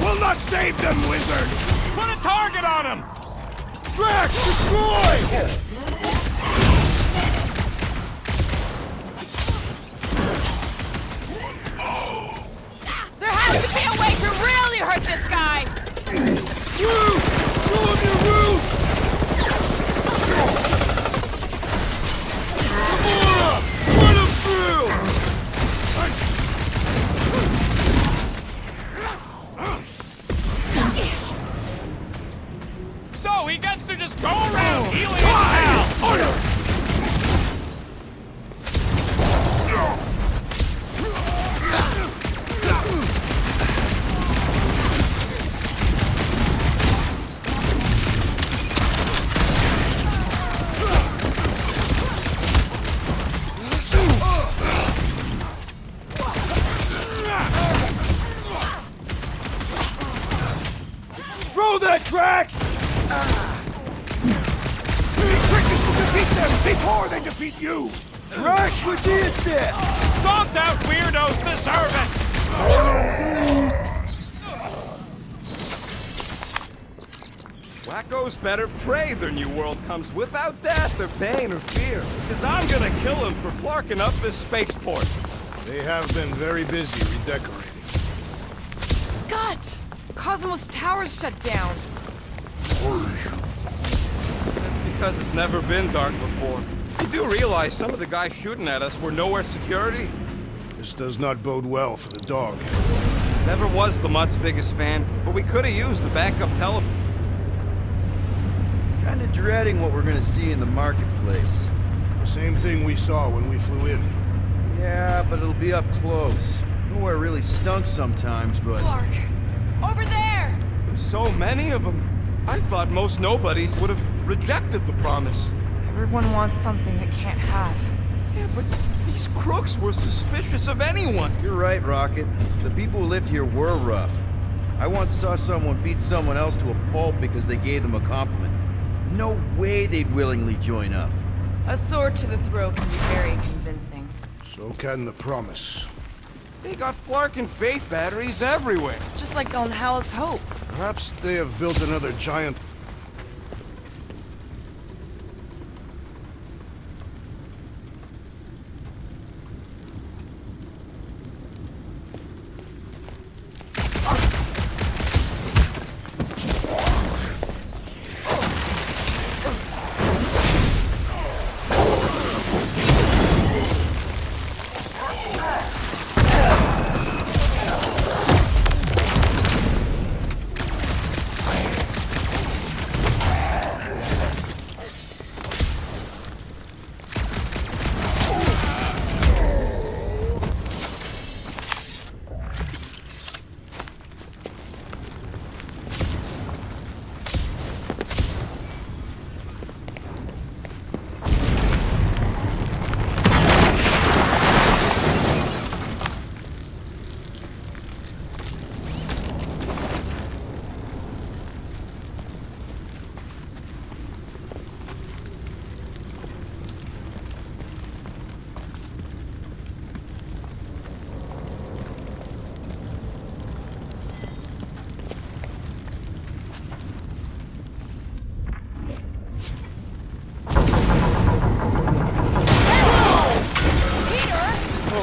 will not save them, wizard! Put a target on him! Drax, destroy! There has to be a way to really hurt this guy! Woo! Show him your roots! Gamora! Run him through! So he gets to just go around healing his pal! Throw that, Drax! The trick is to defeat them before they defeat you! Drax with the assist! Zonked out weirdos deserve it! Wacko's better pray their new world comes without death or pain or fear. Cause I'm gonna kill him for flarking up this spaceport. They have been very busy redecorating. Scott! Cosmos Tower's shut down. That's because it's never been dark before. You do realize some of the guys shooting at us were nowhere security? This does not bode well for the dog. Never was the Mutt's biggest fan, but we could have used a backup tele... Kinda dreading what we're gonna see in the marketplace. The same thing we saw when we flew in. Yeah, but it'll be up close. Nowhere really stunk sometimes, but... Clark! Over there! There's so many of them. I thought most nobodies would have rejected the promise. Everyone wants something they can't have. Yeah, but these crooks were suspicious of anyone. You're right, Rocket. The people who lived here were rough. I once saw someone beat someone else to a pulp because they gave them a compliment. No way they'd willingly join up. A sword to the throat can be very convincing. So can the promise. They got Flark and Faith batteries everywhere. Just like on Hal's Hope. Perhaps they have built another giant...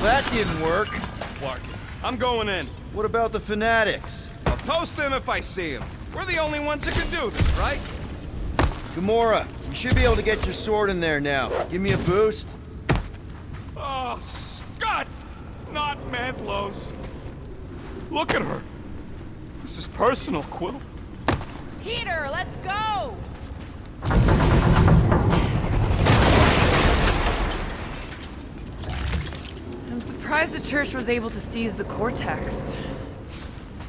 That didn't work. Flark, I'm going in. What about the fanatics? I'll toast them if I see them. We're the only ones that can do this, right? Gamora, you should be able to get your sword in there now. Give me a boost. Oh, Scott! Not Mantlos. Look at her. This is personal, Quill. Peter, let's go! I'm surprised the church was able to seize the Cortex.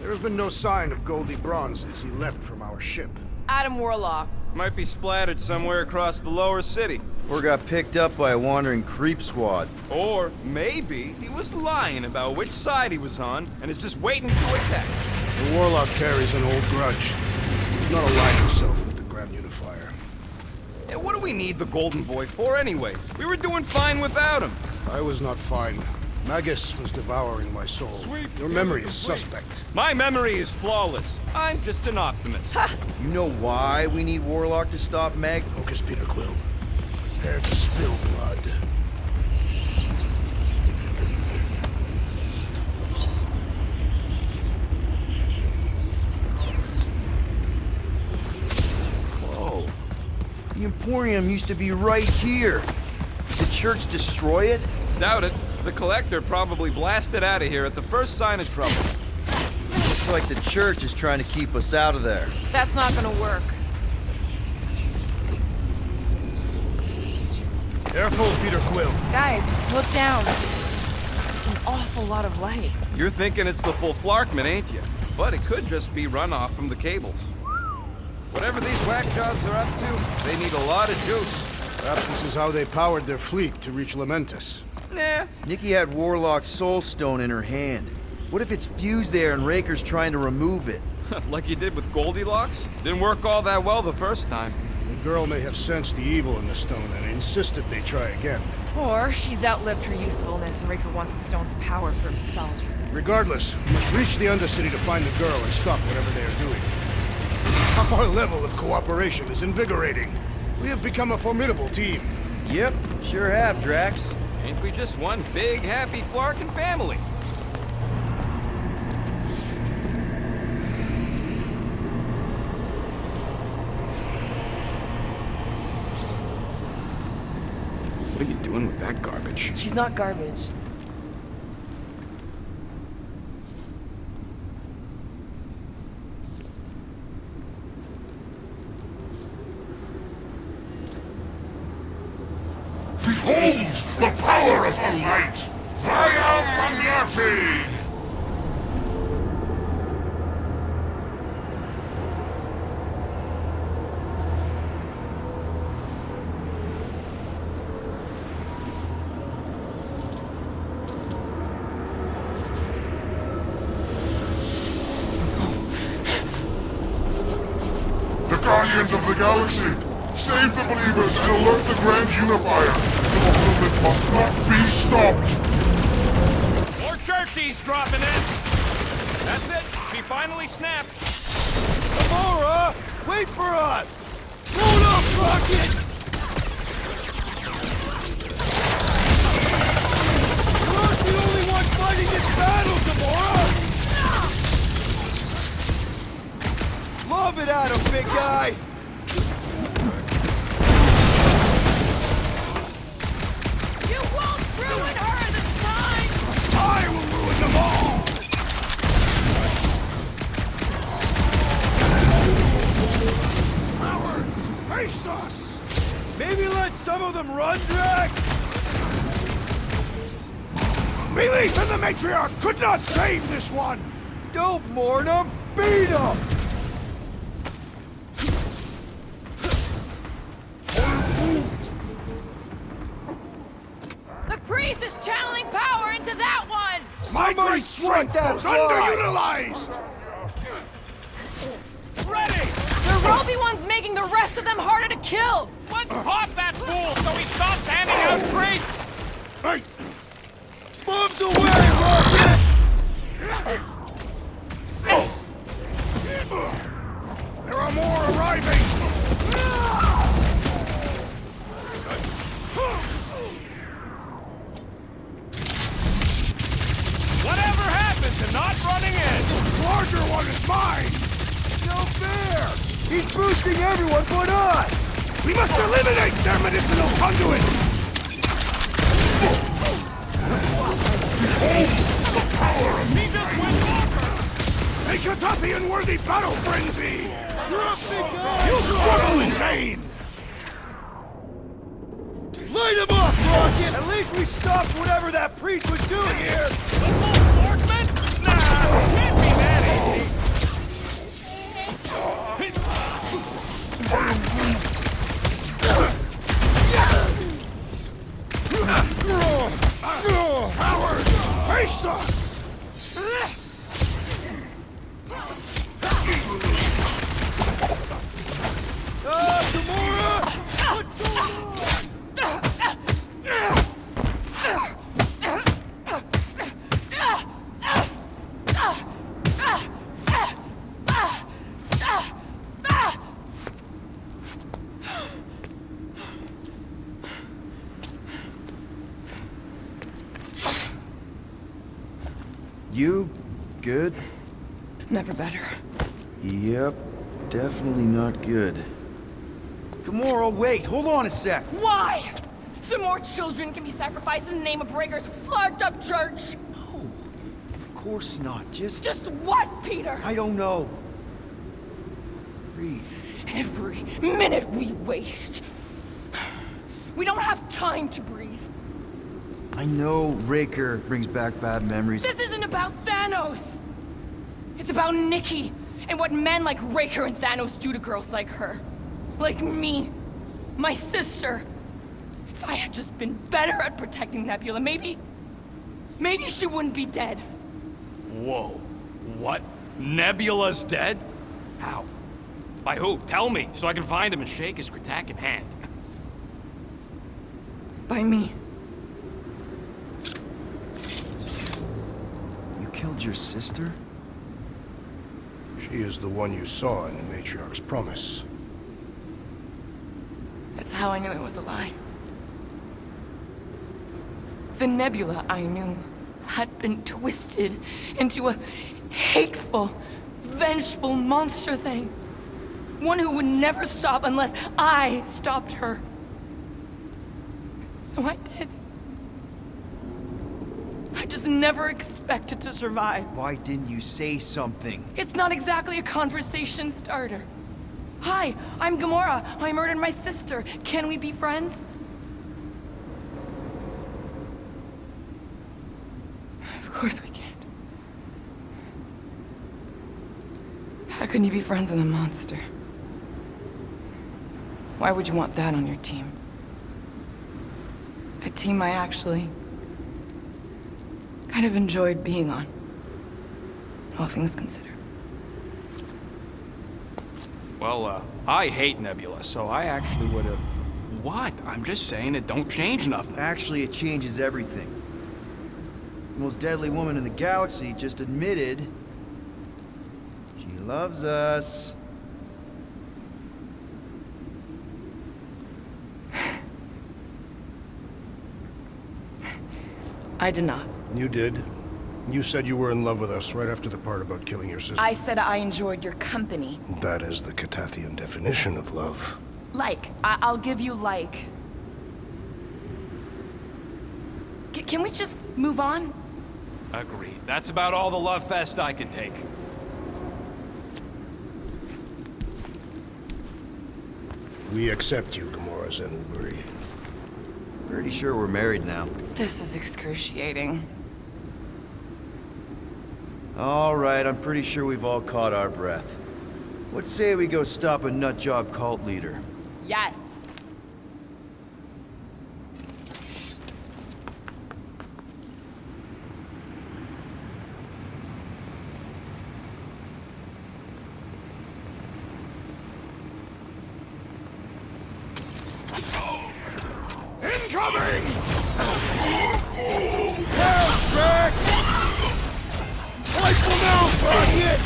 There has been no sign of Goldie Braun since he left from our ship. Adam Warlock. Might be splattered somewhere across the lower city. Or got picked up by a wandering creep squad. Or maybe he was lying about which side he was on and is just waiting to attack us. The Warlock carries an old grudge. He did not align himself with the Grand Unifier. Yeah, what do we need the Golden Boy for anyways? We were doing fine without him. I was not fine. Magus was devouring my soul. Your memory is suspect. My memory is flawless. I'm just an optimist. You know why we need Warlock to stop Meg? Focus, Peter Quill. Prepare to spill blood. Whoa. The Emporium used to be right here. Did the church destroy it? Doubt it. The Collector probably blasted out of here at the first sign of trouble. Looks like the church is trying to keep us out of there. That's not gonna work. Careful, Peter Quill. Guys, look down. It's an awful lot of light. You're thinking it's the full Flarkman, ain't you? But it could just be runoff from the cables. Whatever these whack jobs are up to, they need a lot of juice. Perhaps this is how they powered their fleet to reach Lamentus. Nah. Nikki had Warlock's soul stone in her hand. What if it's fused there and Raker's trying to remove it? Like you did with Goldilocks? Didn't work all that well the first time. The girl may have sensed the evil in the stone and insisted they try again. Or she's outlived her usefulness and Raker wants the stone's power for himself. Regardless, we must reach the Undercity to find the girl and stop whatever they are doing. Our level of cooperation is invigorating. We have become a formidable team. Yep, sure have, Drax. Ain't we just one big, happy Flarkin family? What are you doing with that garbage? She's not garbage. Behold the power of the light! Via Magnati! The Guardians of the Galaxy! Save the believers and alert the Grand Unifier! The movement must not be stopped! More churchies dropping in. That's it. He finally snapped. Gamora! Wait for us! Hold up, Rocket! You're not the only one fighting this battle, Gamora! Lob it at him, big guy! You won't ruin her this time! I will ruin them all! Cowards! Face us! Maybe let some of them run, Drax? Belief in the Matriarch could not save this one! Don't mourn him! Beat him! The priest is channeling power into that one! My great strength was underutilized! Ready! The Roby one's making the rest of them harder to kill! Let's pop that fool so he stops handing out treats. Hey! Bombs away, Rocket! There are more arriving! Whatever happened to not running in? The larger one is mine! No fair! He's boosting everyone but us! We must eliminate their medicinal conduit! He just went darker. A Catathian-worthy battle frenzy! You'll struggle in vain! Light him up, Rocket! At least we stopped whatever that priest was doing here! The full Flarkman? Nah, can't be that easy. Cowards! Face us! Gamora! What's going on? You? Good? Never better. Yep, definitely not good. Gamora, wait, hold on a sec. Why? So more children can be sacrificed in the name of Raker's flarked up church? No, of course not. Just what, Peter? I don't know. Breathe. Every minute we waste. We don't have time to breathe. I know Raker brings back bad memories. This isn't about Thanos. It's about Nikki and what men like Raker and Thanos do to girls like her. Like me. My sister. If I had just been better at protecting Nebula, maybe she wouldn't be dead. Whoa. What? Nebula's dead? How? By who? Tell me, so I can find him and shake his Kratak in hand. By me. You killed your sister? She is the one you saw in the Matriarch's promise. That's how I knew it was a lie. The Nebula I knew had been twisted into a hateful, vengeful monster thing. One who would never stop unless I stopped her. So I did. I just never expected to survive. Why didn't you say something? It's not exactly a conversation starter. Hi, I'm Gamora. I murdered my sister. Can we be friends? Of course we can't. How can you be friends with a monster? Why would you want that on your team? A team I actually kind of enjoyed being on, all things considered. Well, I hate Nebula, so I actually would have... What? I'm just saying it don't change nothing. Actually, it changes everything. The most deadly woman in the galaxy just admitted she loves us. I did not. You did. You said you were in love with us right after the part about killing your sister. I said I enjoyed your company. That is the Catathian definition of love. Like. I'll give you like. Can we just move on? Agreed. That's about all the love fest I can take. We accept you, Gamora Zenuburi. Pretty sure we're married now. This is excruciating. All right, I'm pretty sure we've all caught our breath. What say we go stop a nutjob cult leader? Yes. Incoming! Rifle now, Rocket!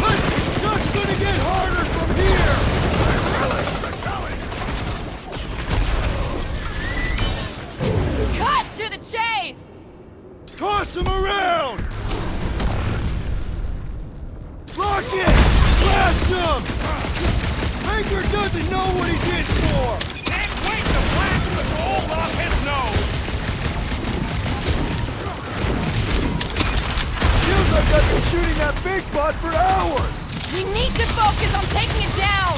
It's just gonna get harder from here! I relish the challenge! Cut to the chase! Toss him around! Rocket! Blast him! Raker doesn't know what he's in for! Can't wait to blast the gold off his nose! Feels like I've been shooting that big butt for hours! We need to focus on taking it down!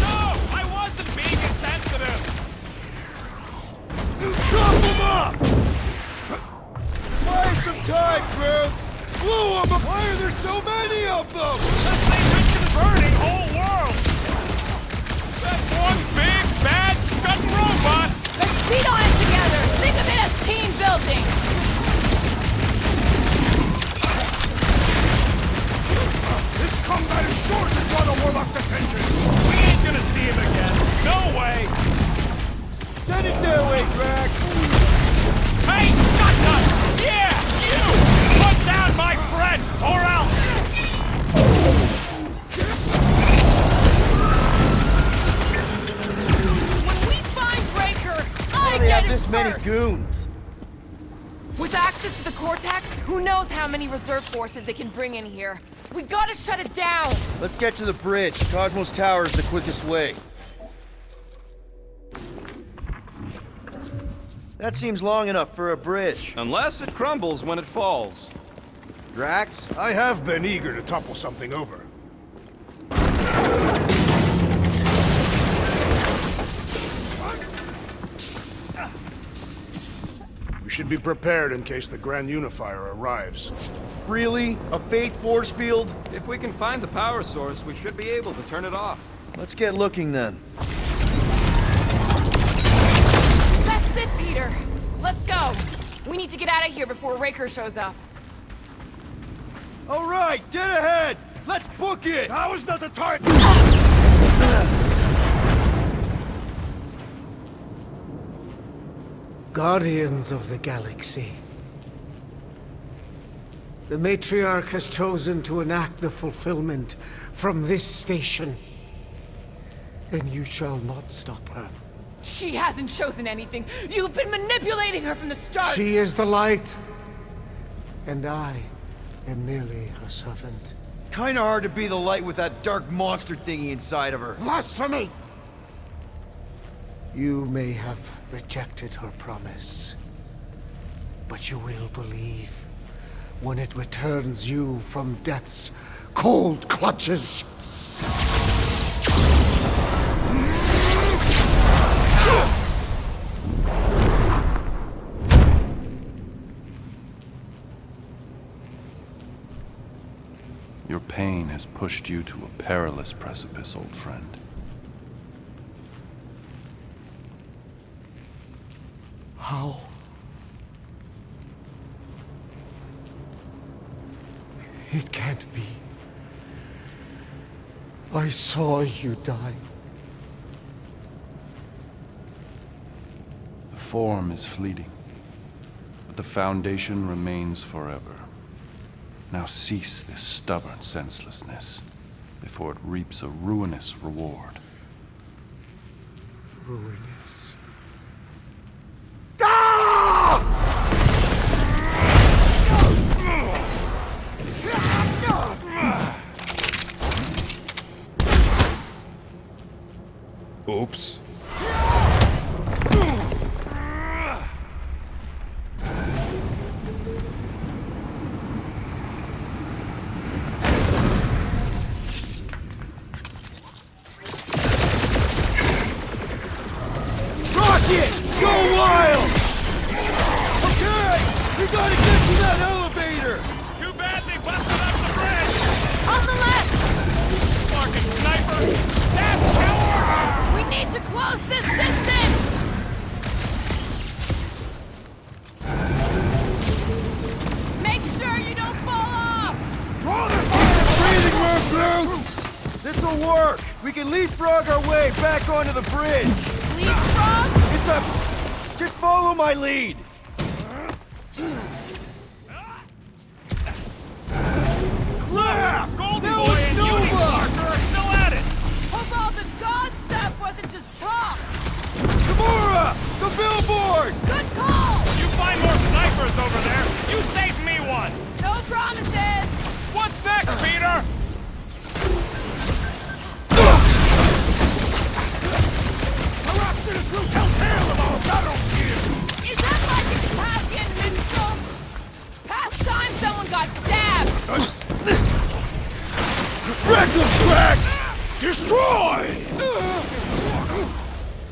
No! I wasn't being insensitive! Chop him up! Buy some time, Groot! Blew them! Why are there so many of them? Because they've been converting whole worlds! That's one big, bad, scudding robot! Let's beat on it together! Think of it as team building! This combat is sure to draw the Warlock's attention! We ain't gonna see him again! No way! Send it their way, Drax! Hey, Scutnut! Yeah, you! Put down my friend, or else... many first. goons. With access to the Cortex, who knows how many reserve forces they can bring in here. We gotta shut it down! Let's get to the bridge. Cosmos Tower is the quickest way. That seems long enough for a bridge. Unless it crumbles when it falls. Drax? I have been eager to topple something over. We should be prepared in case the Grand Unifier arrives. Really? A fate force field? If we can find the power source, we should be able to turn it off. Let's get looking then. That's it, Peter! Let's go! We need to get out of here before Raker shows up. All right, dead ahead! Let's book it! Now is not the time! Guardians of the Galaxy. The Matriarch has chosen to enact the fulfillment from this station. And you shall not stop her. She hasn't chosen anything. You've been manipulating her from the start. She is the light. And I am merely her servant. Kinda hard to be the light with that dark monster thingy inside of her. Blasphemy! You may have rejected her promise, but you will believe when it returns you from death's cold clutches. Your pain has pushed you to a perilous precipice, old friend. How? It can't be. I saw you die. The form is fleeting, but the foundation remains forever. Now cease this stubborn senselessness before it reaps a ruinous reward. Ruinous. Oops. Rocket! Go wild! Okay! We gotta get to that elevator! Too bad they busted up the bridge! On the left! Fucking snipers! Dash cowards! We need to close this distance! Make sure you don't fall off! Draw the fire! Breathing room, Groot! This'll work! We can leapfrog our way back onto the bridge! Leapfrog? It's a... Just follow my lead! Clap! Golden Now Boy it's and Nova! Uni Parker are still at it! Hope all the god stuff wasn't just talk! Gamora! The billboard! Good call! You find more snipers over there, you save me one! No promises! What's next, Peter? Perhaps this will tell tale of our battles here! Is that like a Italian minstrel? Past time someone got stabbed! Wreck them, Drax! Destroy!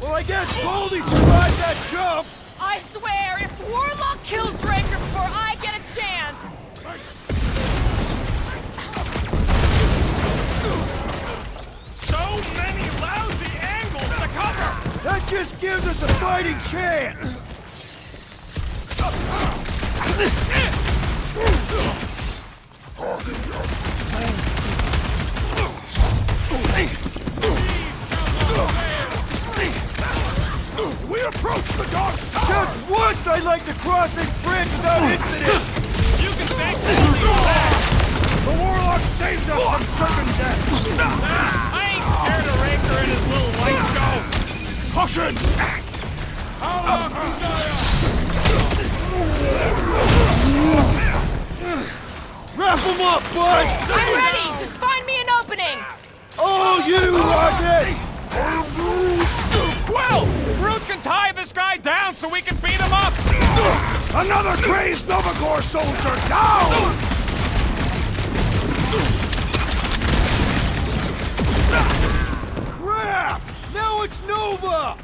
Well, I guess Goldie survived that jump! I swear, if Warlock kills Raker before I get a chance! So many lousy angles to cover! That just gives us a fighting chance! We approach the dog's tower! Just once I'd like to cross this bridge without incident! You can thank me for that! The Warlock saved us from certain death! I ain't scared of Raker and his little light show! Caution! How long you die Wrap him up, bud! I'm ready! Just find me an opening! Oh, you Rocket! Quill! Brute can tie this guy down so we can beat him up! Another crazed Novagor soldier down! Crap! Now it's Nova!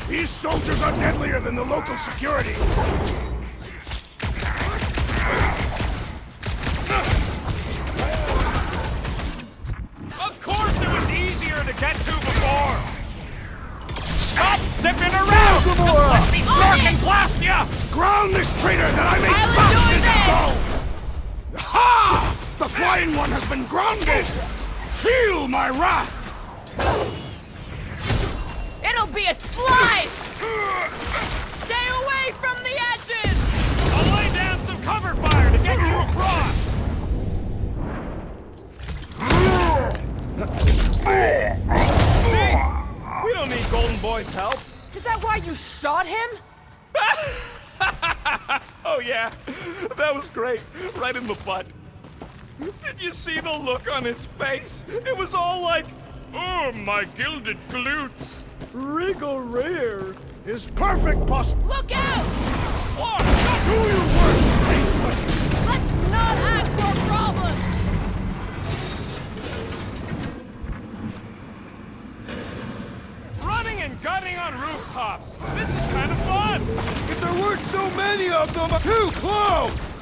These soldiers are deadlier than the local security. Of course it was easier to get to before! Stop zipping around! Just let me duck and blast ya! Ground this traitor that I may I'll bounce enjoy his this. skull! Ha! The flying one has been grounded! Feel my wrath! It'll be a slice! Stay away from the edges! I'll lay down some cover fire to get you across! See? We don't need Golden Boy's help. Is that why you shot him? Oh yeah, that was great. Right in the butt. Did you see the look on his face? It was all like, oh, my gilded glutes. Wriggle rear. His perfect poss- Look out! Clark, stop! Do your worst, faithless! Let's not add to our problems! Running and gunning on rooftops. This is kind of fun. If there weren't so many of them, too close!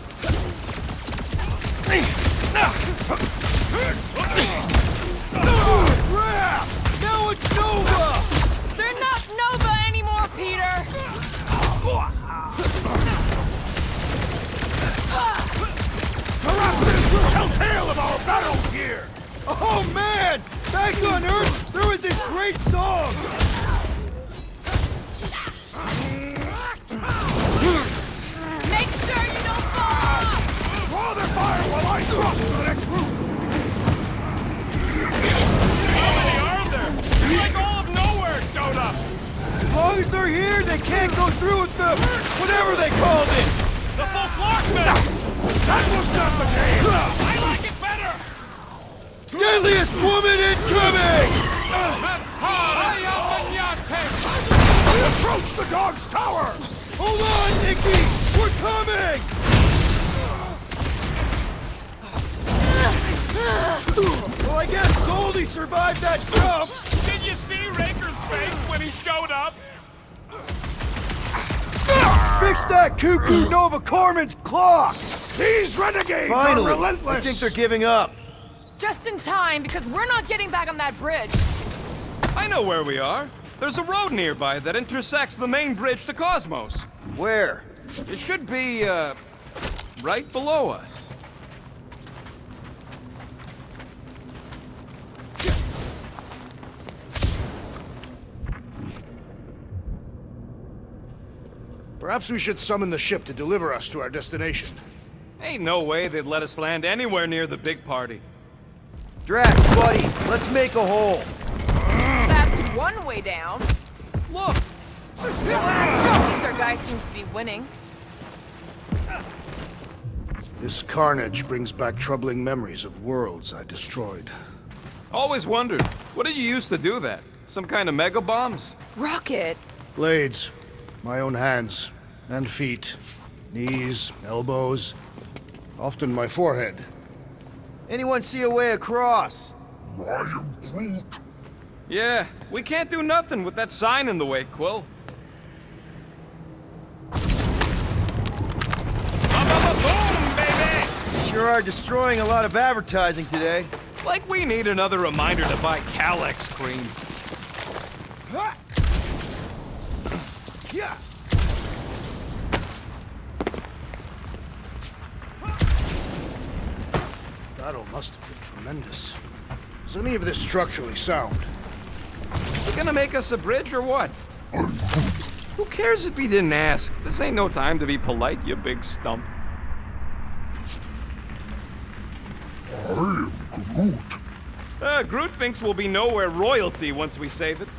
Crap! Now it's Nova! They're not Nova anymore, Peter! Perhaps this will tell tale of our battles here! Oh man! Back on Earth, there was this great song! Make sure you don't fall off! Draw their fire while I cross to the next roof! How many are there? It's like all of nowhere showed up. As long as they're here, they can't go through with the... whatever they called it! The full Flarkman. That was not the game! I like it better. Deadliest woman incoming! We approach the dog's tower! Hold on, Nikki! We're coming! Well, I guess Goldie survived that jump! Did you see Raker's face when he showed up? Fix that cuckoo Nova Corman's clock! These renegades Finally! are relentless! I think they're giving up. Just in time, because we're not getting back on that bridge. I know where we are. There's a road nearby that intersects the main bridge to Cosmos. Where? It should be, right below us. Perhaps we should summon the ship to deliver us to our destination. Ain't no way they'd let us land anywhere near the big party. Drax, buddy, let's make a hole. That's one way down. Look! Either guy seems to be winning. This carnage brings back troubling memories of worlds I destroyed. Always wondered, what did you use to do that? Some kind of mega bombs? Rocket! Blades. My own hands. And feet. Knees, elbows. Often my forehead. Anyone see a way across? I am Groot. Yeah, we can't do nothing with that sign in the way, Quill. Boom, baby! Sure are destroying a lot of advertising today. Like we need another reminder to buy Calyx cream. Yeah. Battle must have been tremendous. Is any of this structurally sound? You gonna make us a bridge or what? Who cares if he didn't ask? This ain't no time to be polite, you big stump. I am Groot. Groot thinks we'll be nowhere royalty once we save it.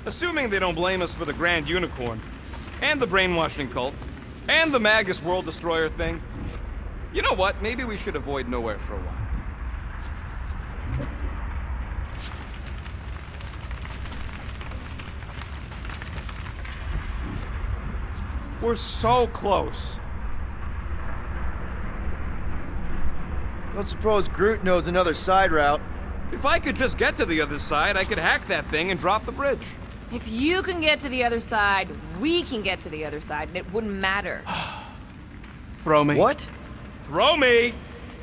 Assuming they don't blame us for the Grand Unicorn, and the brainwashing cult, and the Magus World Destroyer thing. You know what? Maybe we should avoid nowhere for a while. We're so close. Don't suppose Groot knows another side route. If I could just get to the other side, I could hack that thing and drop the bridge. If you can get to the other side, we can get to the other side, and it wouldn't matter. Throw me. What? Throw me!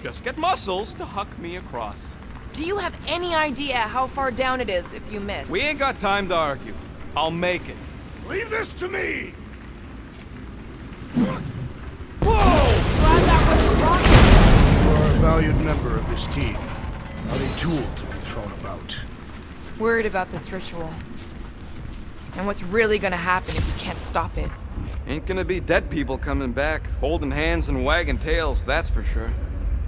Just get muscles to huck me across. Do you have any idea how far down it is if you miss? We ain't got time to argue. I'll make it. Leave this to me! Glad that wasn't rocket. You are a valued member of this team, not a tool to be thrown about. Worried about this ritual. And what's really gonna happen if you can't stop it. Ain't gonna be dead people coming back, holding hands and wagging tails, that's for sure.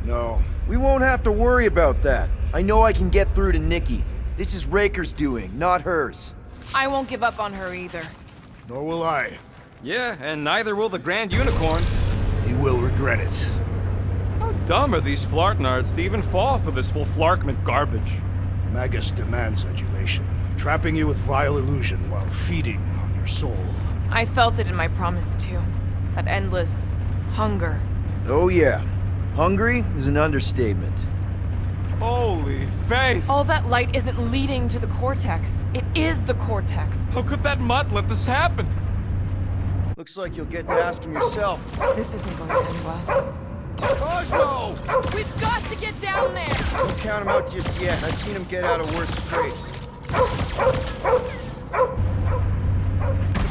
No. We won't have to worry about that. I know I can get through to Nikki. This is Raker's doing, not hers. I won't give up on her either. Nor will I. Yeah, and neither will the Grand Unicorn. He will regret it. How dumb are these Flartnards to even fall for this full Flarkment garbage? Magus demands adulation, trapping you with vile illusion while feeding on your soul. I felt it in my promise too. That endless hunger. Oh yeah. Hungry is an understatement. Holy faith! All that light isn't leading to the Cortex. It is the Cortex. How could that mutt let this happen? Looks like you'll get to ask him yourself. This isn't going to end well. Cosmo! We've got to get down there! Don't count him out just yet. I've seen him get out of worse scrapes. The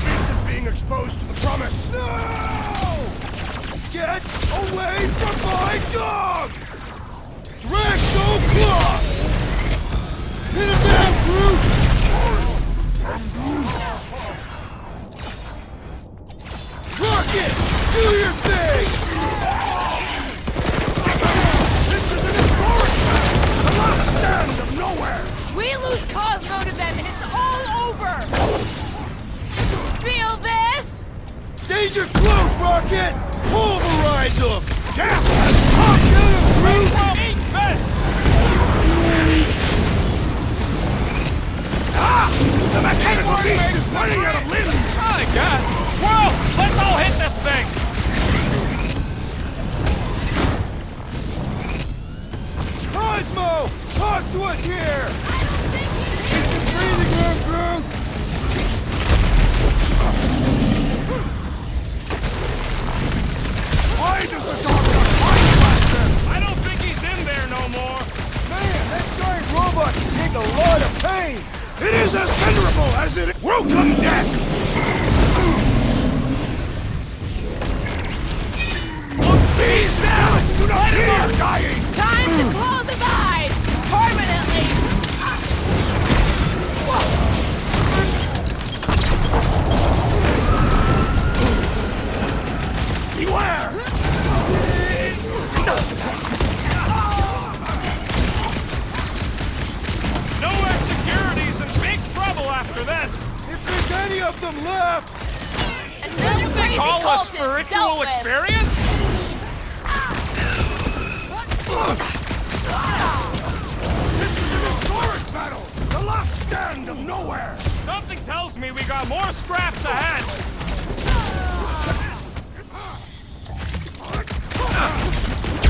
beast is being exposed to the promise. No! Get away from my dog! Draxo-Claw! Hit him down, Groot! Rocket! Do your thing! This is an historic battle! The last stand of nowhere! We lose Cosmo to them and it's all over! Feel this? Danger close, Rocket! Pulverize him! Death has come! Eat this! The mechanical beast is running out of limbs! I guess. Well, let's all hit this thing. Cosmo! Talk to us here! Get some breathing room, Groot! Why does the dog not find Blaster? I don't think he's in there no more. Man, that giant robot can take a lot of pain! It is as venerable as it is. Welcome, death! Looks These zealots do not fear dying! Time to close his eyes! Permanently! Beware! Nowhere Security's in big trouble after this. If there's any of them left! Another crazy Call a cultist spiritual dealt with. experience? This is an historic battle! The last stand of nowhere! Something tells me we got more scraps ahead.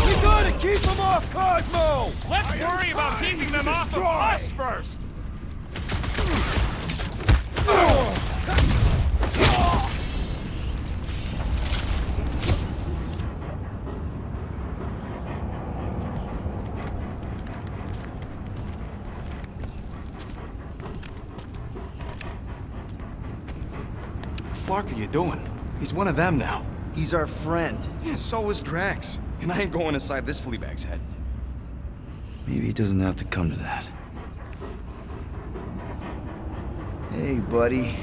We gotta keep them off Cosmo! Let's worry about keeping them off of us first. What the flark are you doing? He's one of them now. He's our friend. Yeah, so was Drax. And I ain't going inside this fleabag's head. Maybe it doesn't have to come to that. Hey, buddy.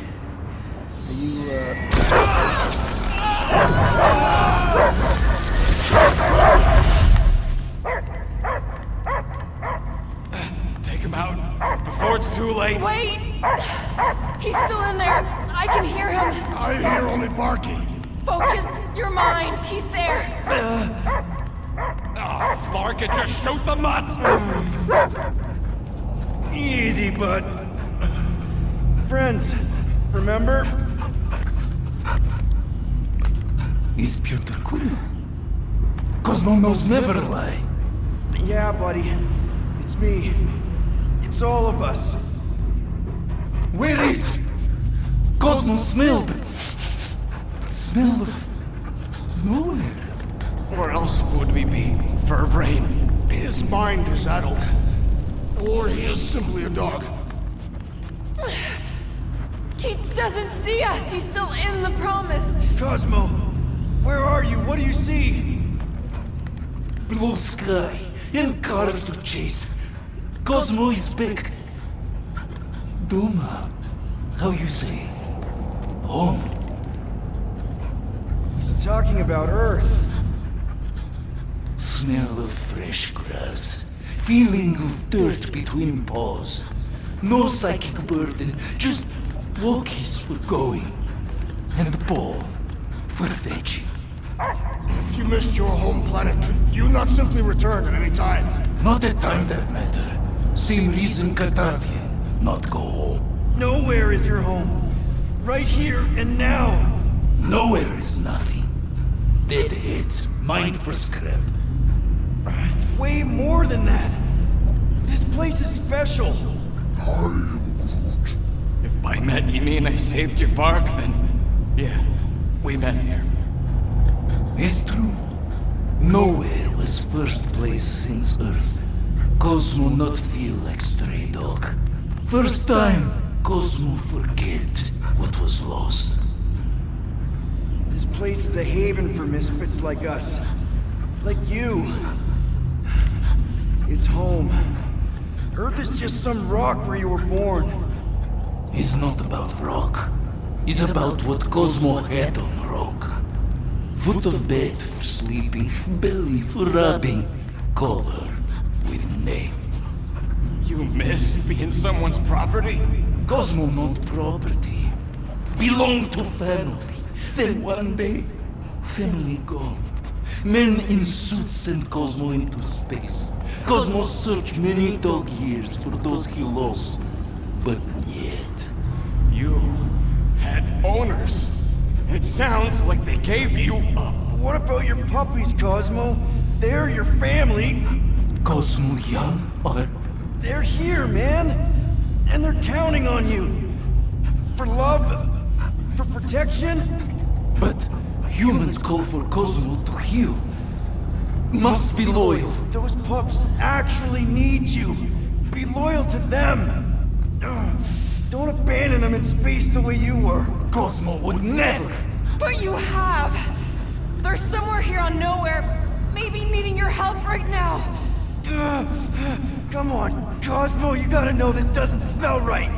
Are you, Take him out before it's too late. Wait! He's still in there. I can hear him. I hear only barking. Focus your mind. He's there. Oh, Flark, it just shoot the mutts! Easy, bud. Friends, remember? Is Peter Quill? Cosmo knows never lie. Yeah, buddy. It's me. It's all of us. Where is Cosmo smelled? Smell of nowhere. Where else would we be, Furbrain? His mind is addled. Or he is simply a dog. He doesn't see us. He's still in the promise. Cosmo, where are you? What do you see? Blue sky and cars to chase. Cosmo is back. Doma, how you say? Home. He's talking about Earth. Smell of fresh grass. Feeling of dirt between paws. No psychic burden, just walkies for going. And the ball for fetching. If you missed your home planet, could you not simply return at any time? Not a time that matter. Same reason Catadian not go home. Nowhere is your home. Right here and now. Nowhere is nothing. Dead heads, mind for scrap. It's way more than that. This place is special. If by met you mean I saved your bark, then yeah, we met here. It's true. Nowhere was first place since Earth. Cosmo not feel like stray dog. First time, Cosmo forget what was lost. This place is a haven for misfits like us. Like you. It's home. Earth is just some rock where you were born. It's not about rock. It's about what Cosmo had on rock. Foot of bed for sleeping, belly for rubbing, color with name. You miss being someone's property? Cosmo not property. Belong to family. Then one day, family gone. Men in suits sent Cosmo into space. Cosmo searched many dog years for those he lost. But yet... You had owners. It sounds like they gave you up. What about your puppies, Cosmo? They're your family. Cosmo young or... They're here, man. And they're counting on you. For love, for protection. But humans call for Cosmo to heal. Must be loyal. Those pups actually need you. Be loyal to them. Don't abandon them in space the way you were. Cosmo would never. But you have. They're somewhere here on Nowhere, maybe needing your help right now. Come on, Cosmo, you gotta know this doesn't smell right.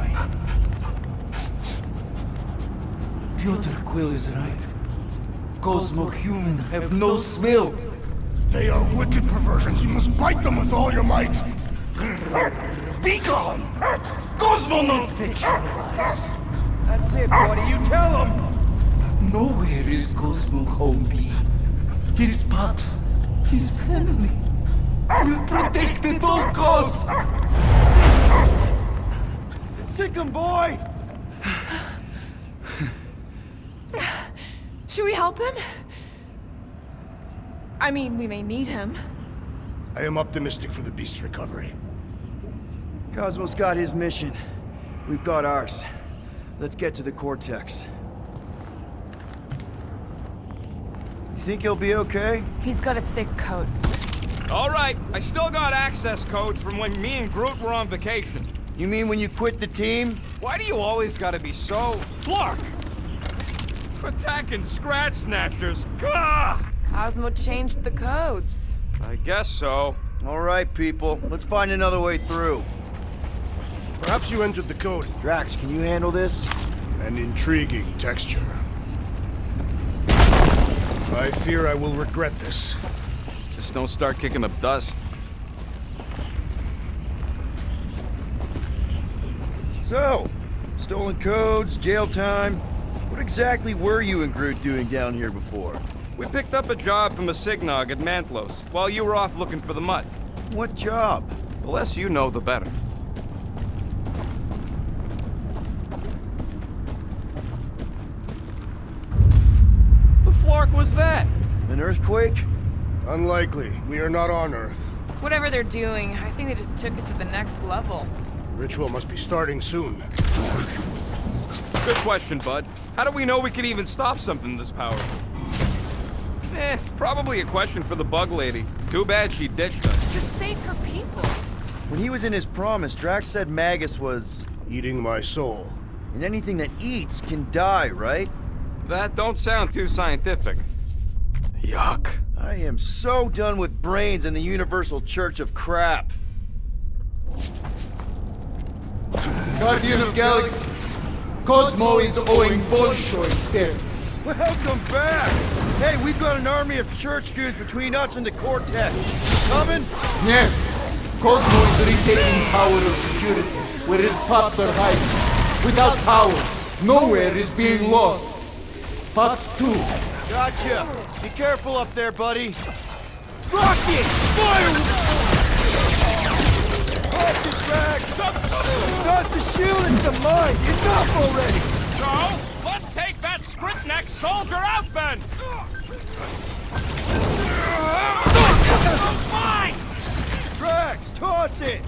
Peter Quill is right. Cosmo human have no smell. They are wicked perversions. You must bite them with all your might. Be gone! Cosmo not fetch your lies. That's it, buddy. You tell him. Nowhere is Cosmo home be. His pups, his family, will protect at all costs. Sick 'em, boy. Should we help him? I mean, we may need him. I am optimistic for the beast's recovery. Cosmo's got his mission. We've got ours. Let's get to the Cortex. You think he'll be okay? He's got a thick coat. All right, I still got access codes from when me and Groot were on vacation. You mean when you quit the team? Why do you always gotta be so... Flark! Attacking Scratch Snatchers. Gah! Cosmo changed the codes. I guess so. All right, people. Let's find another way through. Perhaps you entered the code. Drax, can you handle this? An intriguing texture. I fear I will regret this. Just don't start kicking up dust. So, stolen codes, jail time. What exactly were you and Groot doing down here before? We picked up a job from a Signog at Mantlos, while you were off looking for the mutt. What job? The less you know, the better. The Flark was that? An earthquake? Unlikely. We are not on Earth. Whatever they're doing, I think they just took it to the next level. Ritual must be starting soon. Good question, bud. How do we know we can even stop something this powerful? Probably a question for the bug lady. Too bad she ditched us. Just save her people. When he was in his promise, Drax said Magus was... Eating my soul. And anything that eats can die, right? That don't sound too scientific. Yuck. I am so done with brains and the Universal Church of Crap. Guardian of Galaxy, Cosmo is owing Bolshoi debt. Welcome back! Hey, we've got an army of church goons between us and the Cortex. Coming? Yeah, Cosmo is retaining power of security, where his pops are hiding. Without power, nowhere is being lost. Pops too. Gotcha! Be careful up there, buddy! Rocket! Fire! Watch it, Drax! It's not the shield, it's the mind! Enough already! So, let's take that sprint-neck soldier out then! Mine! Drax, toss it!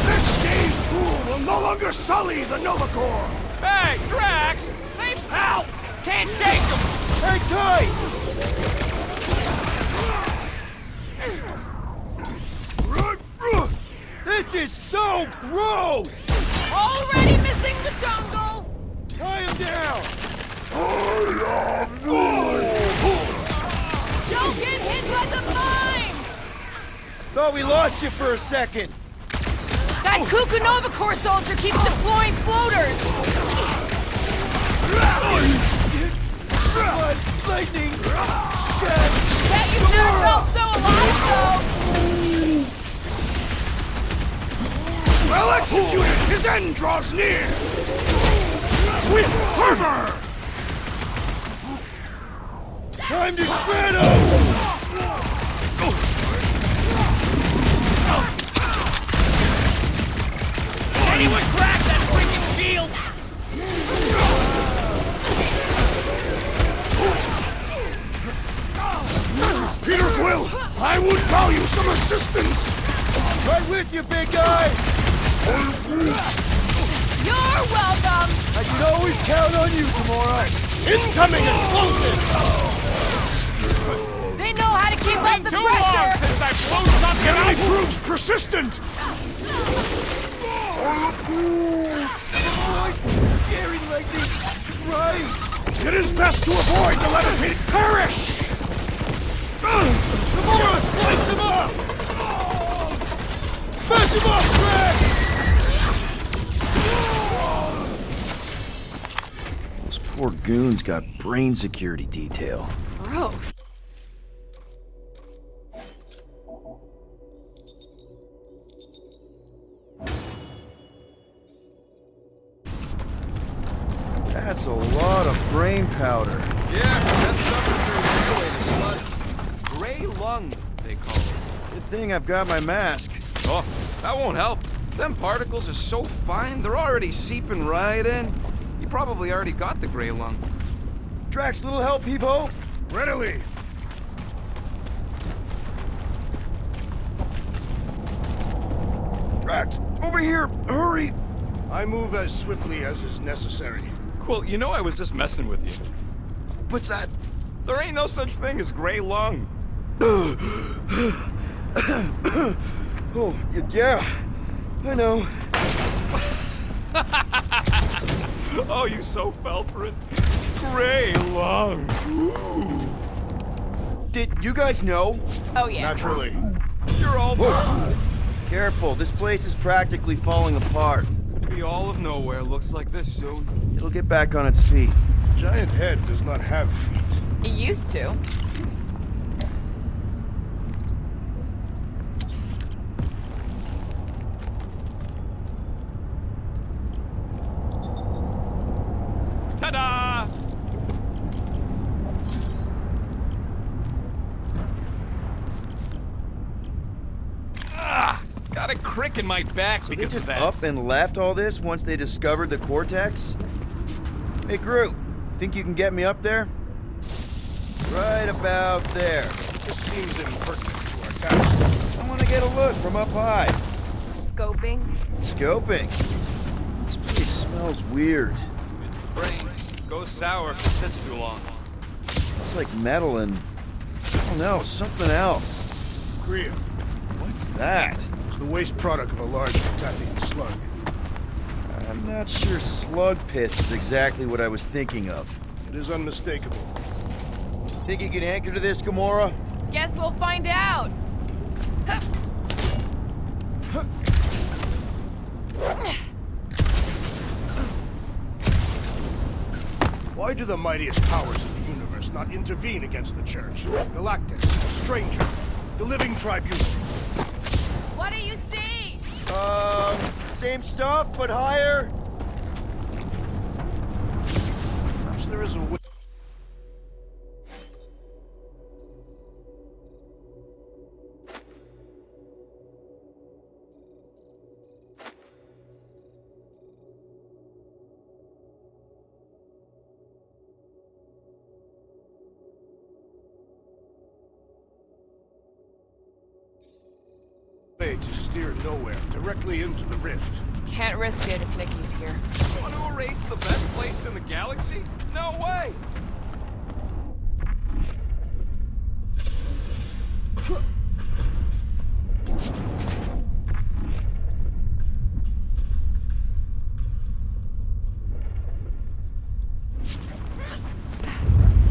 This dazed fool will no longer sully the Nova Corps! Hey, Drax! Save help! Can't shake him! Hang tight! This is so gross! Already missing the jungle! Tie him down! Don't get hit by the mine! Thought we lost you for a second. That Kuku Nova Corps soldier keeps deploying floaters! Blood, lightning, shit! Bet you've never felt so alive, though! Well executed! His end draws near! With fervor! Time to shred him! Anyone crack that freaking shield? Peter Quill, I would value some assistance! Right with you, big guy! You're welcome! I can always count on you, Gamora! Incoming explosive! They know how to keep up the Too long pressure! since I blew something Enemy up! proves persistent! Scary lightning! Right! It is best to avoid the levitating perish! Gamora, slice him up! Smash him up, Drax! Those poor goons got brain security detail. Gross. That's a lot of brain powder. Yeah, that stuff is the sludge. Gray lung, they call it. Good thing I've got my mask. Oh, that won't help. Them particles are so fine, they're already seeping right in. You probably already got the gray lung. Drax, little help, Evo? Readily! Drax, over here! Hurry! I move as swiftly as is necessary. Quill, you know I was just messing with you. What's that? There ain't no such thing as gray lung. Oh, yeah. I know. Oh, you so fell for it. Gray lung. Did you guys know? Oh, yeah. Naturally. You're all Careful, this place is practically falling apart. Be all of nowhere looks like this soon. It'll get back on its feet. Giant head does not have feet. It used to. Ta-da! crick in my back They because of just that. up and left all this once they discovered the Cortex? Hey, Groot, think you can get me up there? Right about there. This seems impertinent to our task. I want to get a look from up high. Scoping? Scoping. This place smells weird. It's the brains. Goes sour if it sits too long. It's like metal and, I don't know, something else. Kriya, What's that? it's the waste product of a large Cataphian slug. I'm not sure slug piss is exactly what I was thinking of. It is unmistakable. Think you can anchor to this, Gamora? Guess we'll find out. Why do the mightiest powers of the universe not intervene against the Church? Galactus, Stranger, the Living Tribunal. What do you see? Same stuff, but higher. Perhaps there is a way. To steer nowhere, directly into the rift. Can't risk it if Nikki's here. Want to erase the best place in the galaxy? No way!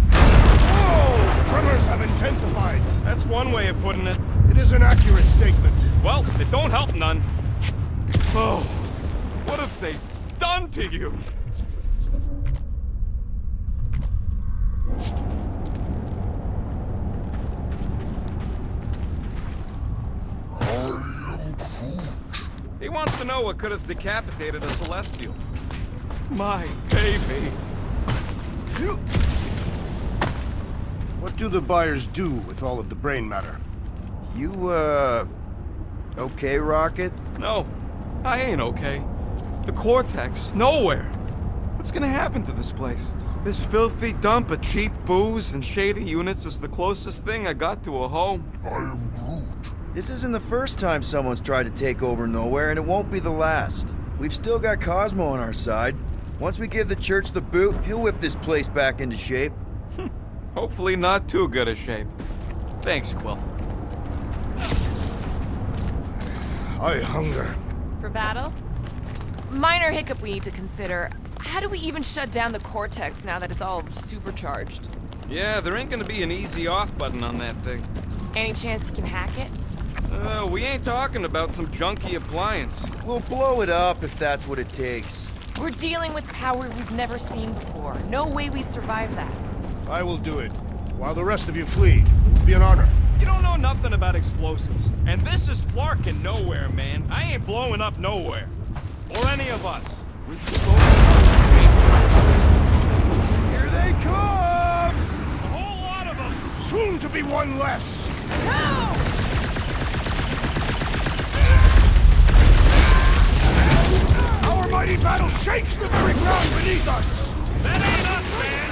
Whoa! Tremors have intensified. That's one way of putting it. It is an accurate statement. Well, it don't help none. Oh, what have they done to you? He wants to know what could have decapitated a Celestial. My baby. What do the buyers do with all of the brain matter? You, okay, Rocket? No, I ain't okay. The Cortex, nowhere. What's gonna happen to this place? This filthy dump of cheap booze and shady units is the closest thing I got to a home. I am Groot. This isn't the first time someone's tried to take over Nowhere, and it won't be the last. We've still got Cosmo on our side. Once we give the Church the boot, he'll whip this place back into shape. Hopefully not too good a shape. Thanks, Quill. I hunger. For battle? Minor hiccup we need to consider. How do we even shut down the Cortex now that it's all supercharged? Yeah, there ain't gonna be an easy off button on that thing. Any chance you can hack it? We ain't talking about some junky appliance. We'll blow it up if that's what it takes. We're dealing with power we've never seen before. No way we'd survive that. I will do it. While the rest of you flee, it will be an honor. You don't know nothing about explosives. And this is Flarkin' nowhere, man. I ain't blowing up nowhere. Or any of us. We should go to Here they come! A whole lot of them. Soon to be one less. Our mighty battle shakes the very ground beneath us. That ain't us, man.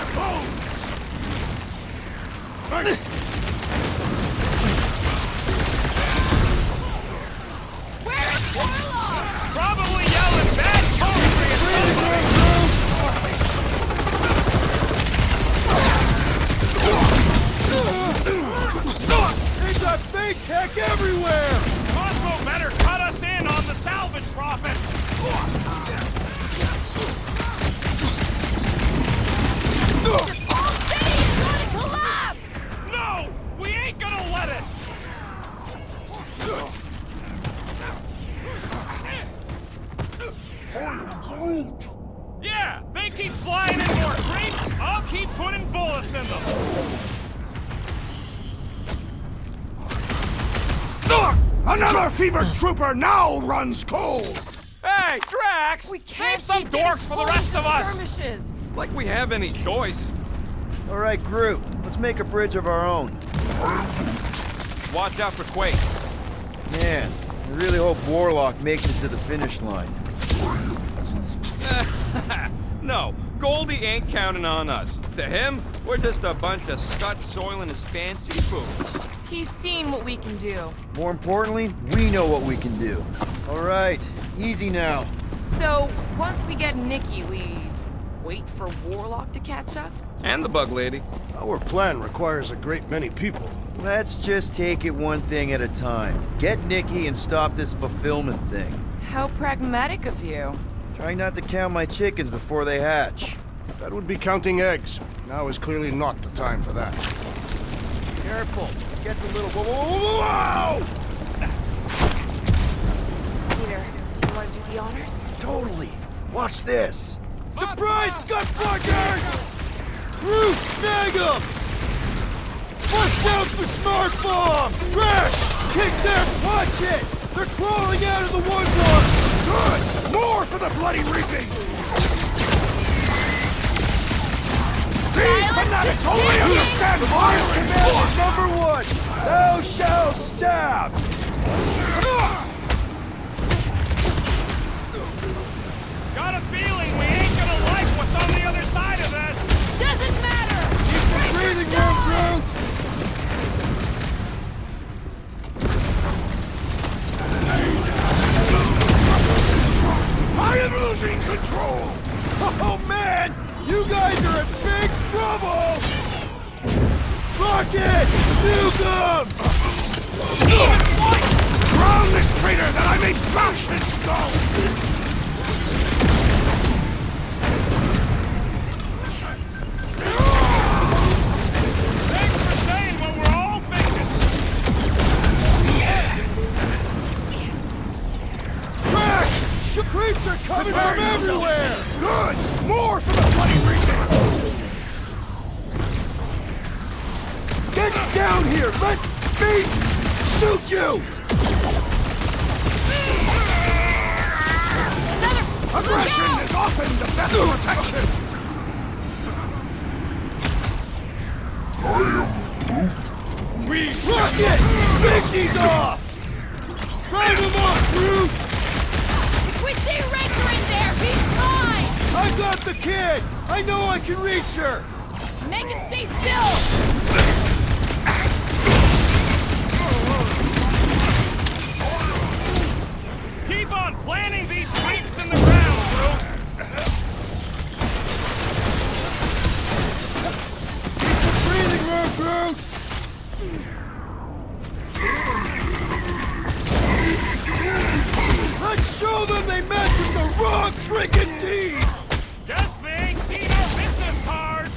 Where's Warlock? Probably yelling bad poetry at somebody. There's a big tech everywhere! Cosmo better cut us in on the salvage profits. The whole city is going to collapse! No, we ain't gonna let it. I am Groot. Yeah, they keep flying in more creeps. I'll keep putting bullets in them. Another fevered trooper now runs cold. Hey, Drax! We Save can't some keep getting dorks for the pulled rest into of us. skirmishes. like we have any choice. All right, Groot, let's make a bridge of our own. Watch out for quakes. Man, I really hope Warlock makes it to the finish line. No, Goldie ain't counting on us. To him, we're just a bunch of scut soiling his fancy boots. He's seen what we can do. More importantly, we know what we can do. All right, easy now. So, once we get Nikki, we wait for Warlock to catch up? And the bug lady. Our plan requires a great many people. Let's just take it one thing at a time. Get Nikki and stop this fulfillment thing. How pragmatic of you. Trying not to count my chickens before they hatch. That would be counting eggs. Now is clearly not the time for that. Careful. It gets a little... Whoa! Peter, do you want to do the honors? Totally. Watch this. Surprise, Scud Fuckers! Groot, snag them! Bust out the smart bomb! Crash! Kick them! Watch it! They're crawling out of the woodwork! Good! More for the bloody reaping! These fanatics only understand violence! Number one! Thou shalt stab! Got a feeling we ain't gonna like what's on the other side of this! Doesn't matter! Keep some breathing room, Groot! I am losing control! Oh man! You guys are in big trouble! Rocket! Nuke him! Drown this traitor that I may bash his skull! Thanks for saying what we're all thinking! Crash! Creeps are coming from everywhere! Good! More for the bloody reaping! Get down here! Let me shoot you! Aggression is often the best protection! We Rocket! Take these off! Drive them off, Groot! If we see Raker in there, he's mine! I got the kid! I know I can reach her! Make it stay still! keep on planting these creeps in the ground, Groot! Breathing room, Groot! Let's show them they met with the wrong freaking team! Guess they ain't seen our business card!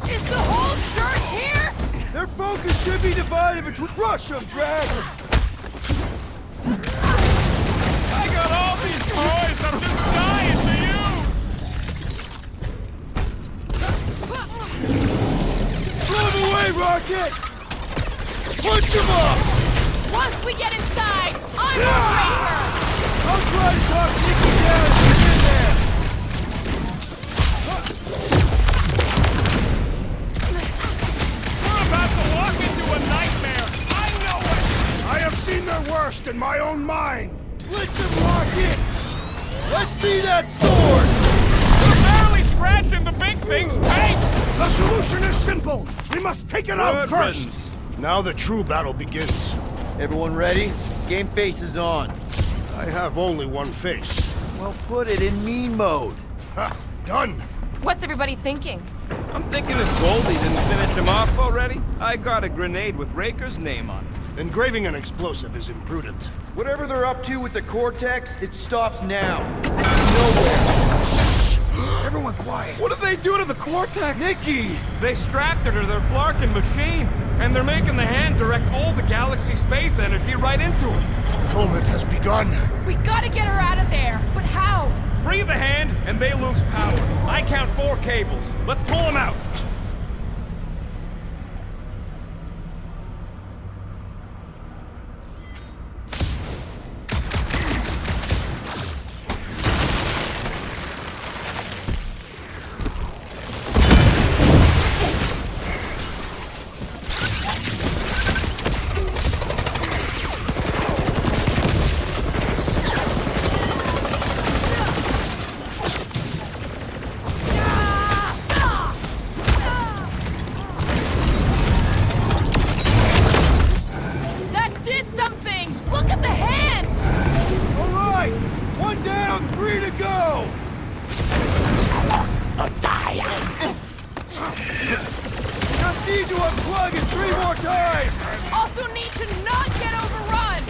Is the whole church here? Their focus should be divided between... Crush them, Drax! I got all these toys I'm just dying to use! Run away, Rocket! Punch him up! Once we get inside, I'm the Raker! I'll try to talk Nikki down if she's in there! We're about to walk into a nightmare! I know it! I have seen their worst in my own mind! Blitz him, Rocket! Let's see that sword! We're barely scratching the big thing's paint! The solution is simple! We must take it out Good first! riddance. Now the true battle begins. Everyone ready? Game face is on. I have only one face. Well, put it in mean mode. Ha! Done! What's everybody thinking? I'm thinking if Goldie didn't finish him off already, I got a grenade with Raker's name on it. Engraving an explosive is imprudent. Whatever they're up to with the Cortex, it stops now. This is nowhere. Shh! Everyone quiet. What did they do to the Cortex? Nikki! They strapped her to their Flarkin machine, and they're making the hand direct all the galaxy's faith energy right into it. Fulfillment has begun. We gotta get her out of there! But how? Free the hand, and they lose power. I count 4 cables. Let's pull them out. to go! Just need to unplug it 3 more times! Also need to not get overrun!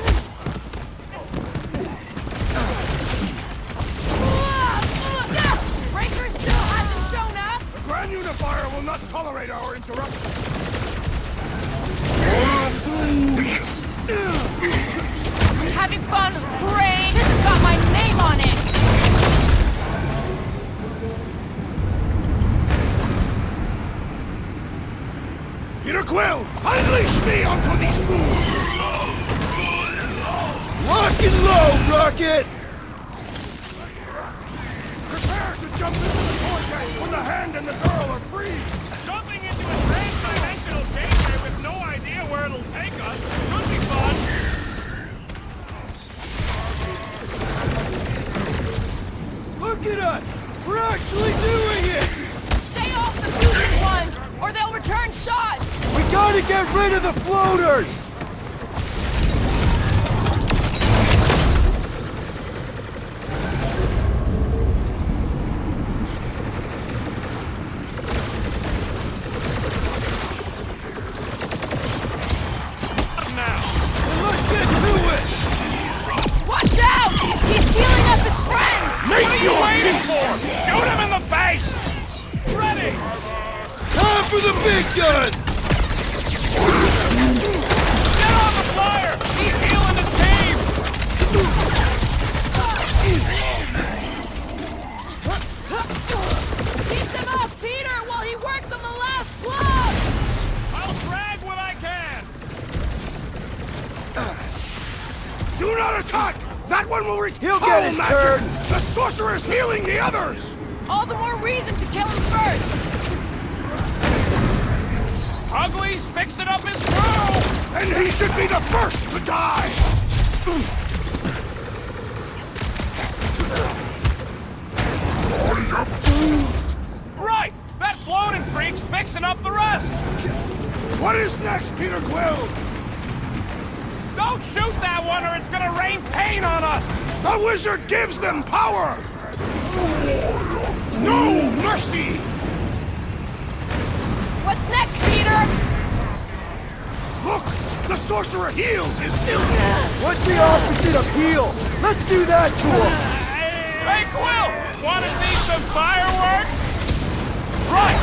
Breaker still hasn't shown up! The Grand Unifier will not tolerate our interruption. Having fun praying? This has got my name on it! Peter Quill, unleash me onto these fools! Lock and load, Rocket! Prepare to jump into the vortex when the Hand and the girl are free! Jumping into a trans-dimensional gateway with no idea where it'll take us could be fun. Look at us! We're actually doing it! Stay off the fusion ones, or they'll return shots! We gotta get rid of the floaters! Let's get to it! Watch out! He's healing up his friends! What are you waiting for? Shoot him in the face! Ready! Time for the big guns! Get on the flyer! He's healing his team! Keep them off Peter while he works on the last plug! I'll drag what I can! Do not attack! That one will reach He'll get his turn. The sorcerer's healing the others! All the more reason to kill him first! Ugly's fixing up his crew! And he should be the first to die! Right! That floating freak's fixing up the rest! What is next, Peter Quill? Don't shoot that one or it's gonna rain pain on us! The wizard gives them power! No mercy! What's next, Peter? Look! The sorcerer heals his illness! What's the opposite of heal? Let's do that to him! Hey, Quill! Wanna see some fireworks? Right!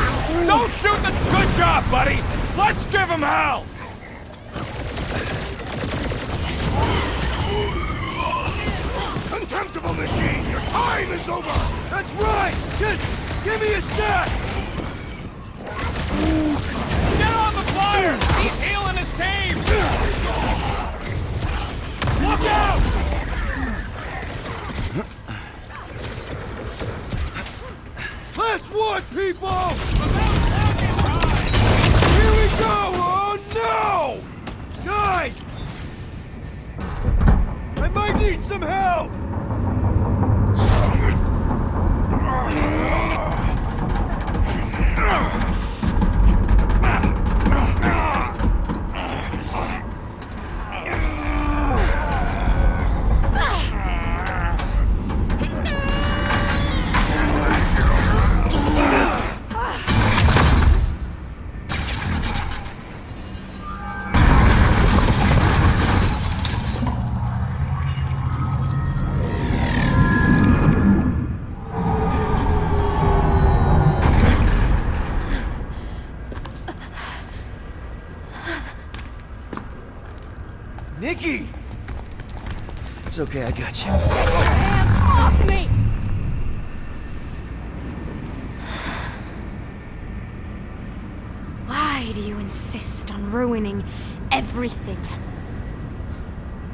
Don't shoot the... Good job, buddy! Let's give him hell! Contemptible machine! Your time is over! That's right! Just give me a sec! Get on the flyer! He's healing his team! Look out! Last one, people! Here we go! Oh no! Guys! I might need some help! Nikki! It's okay, I got you. Hands off me! Why do you insist on ruining everything?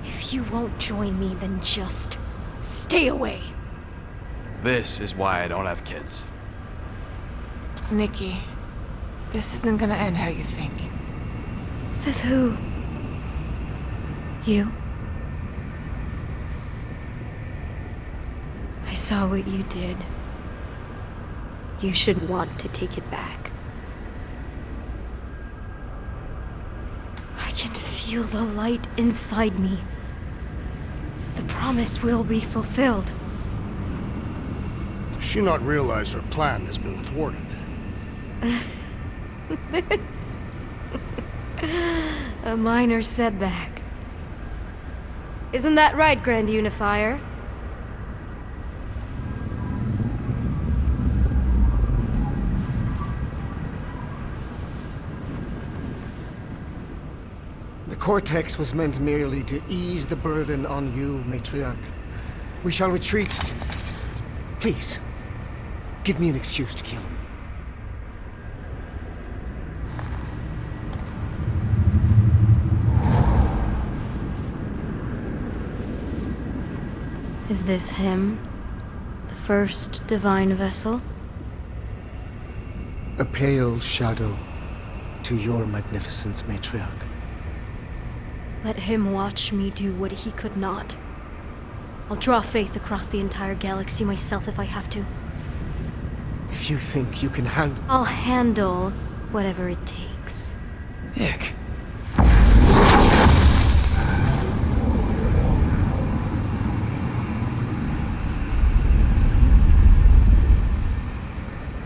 If you won't join me, then just stay away. This is why I don't have kids. Nikki, this isn't gonna end how you think. Says who? You? I saw what you did. You should want to take it back. I can feel the light inside me. The promise will be fulfilled. Does she not realize her plan has been thwarted? This. A minor setback. Isn't that right, Grand Unifier? The Cortex was meant merely to ease the burden on you, Matriarch. We shall retreat. Please, give me an excuse to kill him. Is this him? The first divine vessel? A pale shadow to your magnificence, Matriarch. Let him watch me do what he could not. I'll draw faith across the entire galaxy myself if I have to. If you think you can handle... I'll handle whatever it takes. Nick.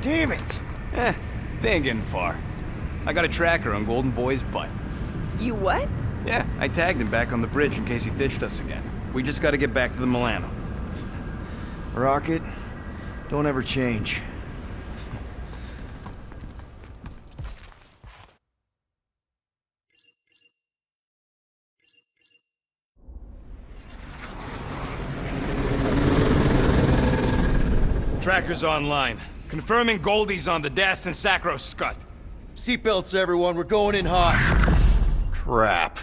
Damn it! They ain't getting far. I got a tracker on Golden Boy's butt. You what? Yeah, I tagged him back on the bridge in case he ditched us again. We just gotta get back to the Milano. Rocket, don't ever change. Tracker's online. Confirming Goldie's on the Dastan Sacro Scut. Seatbelts, everyone, we're going in hot. Crap.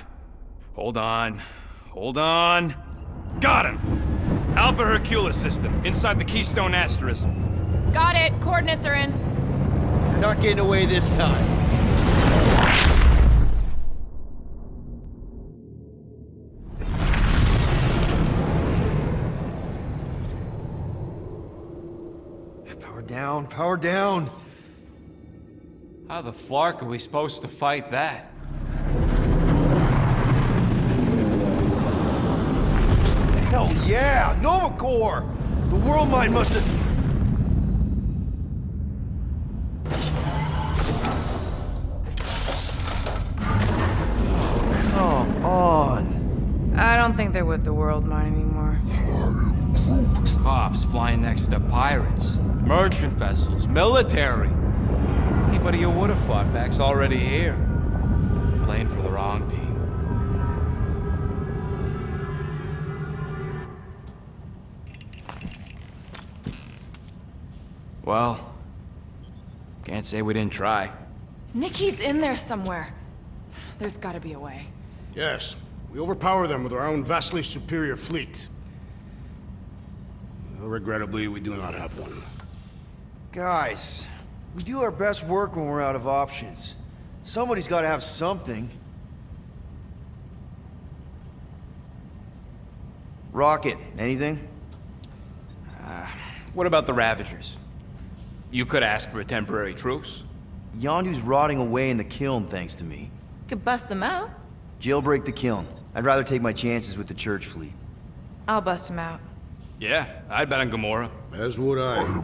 Hold on. Hold on. Got him! Alpha Hercules system, inside the Keystone Asterism. Got it. Coordinates are in. You're not getting away this time. Power down, power down. How the flark are we supposed to fight that? Hell yeah! Nova Corps! The world mine must have... Come on. I don't think they're with the world mine anymore. Cops flying next to pirates, merchant vessels, military. Anybody who would have fought back's already here. Playing for the wrong team. Well, can't say we didn't try. Nikki's in there somewhere. There's gotta be a way. Yes, we overpower them with our own vastly superior fleet. Well, regrettably, we do not have one. Guys, we do our best work when we're out of options. Somebody's gotta have something. Rocket, anything? What about the Ravagers? You could ask for a temporary truce. Yondu's rotting away in the kiln, thanks to me. Could bust them out. Jailbreak the kiln. I'd rather take my chances with the church fleet. I'll bust them out. Yeah, I'd bet on Gamora. As would I.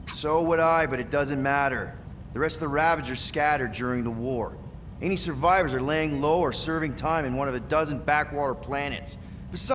So would I, but it doesn't matter. The rest of the Ravagers scattered during the war. Any survivors are laying low or serving time in one of a dozen backwater planets.